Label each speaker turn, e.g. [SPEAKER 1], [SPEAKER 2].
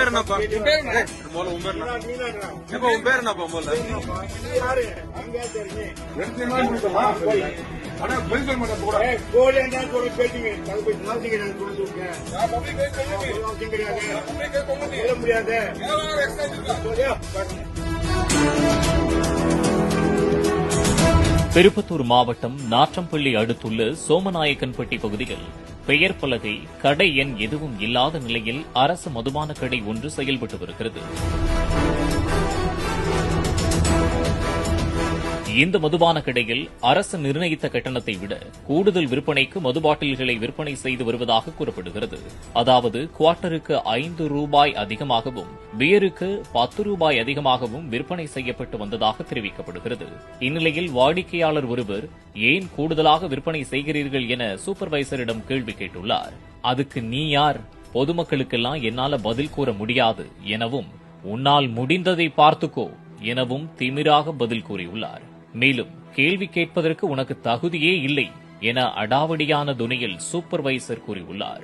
[SPEAKER 1] பேர் என்னப்பா? முதல்ல உன் பேர் என்ன? உன் பேர் என்னப்பா முதல்ல?
[SPEAKER 2] திருப்பத்தூர் மாவட்டம் நாற்றம்பள்ளி அடுத்துள்ள சோமநாயக்கன்பட்டி பகுதியில் பெயர் பலகை, கடை எண் எதுவும் இல்லாத நிலையில் அரசு மதுபான கடை ஒன்று செயல்பட்டு வருகிறது. இந்த மதுபான கடையில் அரசு நிர்ணயித்த கட்டணத்தை விட கூடுதல் விற்பனைக்கு மது பாட்டில்களை விற்பனை செய்து வருவதாக கூறப்படுகிறது. அதாவது குவார்ட்டருக்கு 5 ரூபாய் அதிகமாகவும் பியருக்கு 10 ரூபாய் அதிகமாகவும் விற்பனை செய்யப்பட்டு வந்ததாக தெரிவிக்கப்படுகிறது. இந்நிலையில் வாடிக்கையாளர் ஒருவர் ஏன் கூடுதலாக விற்பனை செய்கிறீர்கள் என சூப்பர்வைசரிடம் கேள்வி கேட்டுள்ளார். அதுக்கு நீ யார்? பொதுமக்களுக்கெல்லாம் என்னால பதில் கூற முடியாது எனவும், உன்னால் முடிந்ததை பார்த்துக்கோ எனவும் திமிராக பதில் கூறியுள்ளார். மேலும் கேள்வி கேட்பதற்கு உனக்கு தகுதியே இல்லை என அடாவடியான துணியில் சூப்பர்வைசர் கூறியுள்ளார்.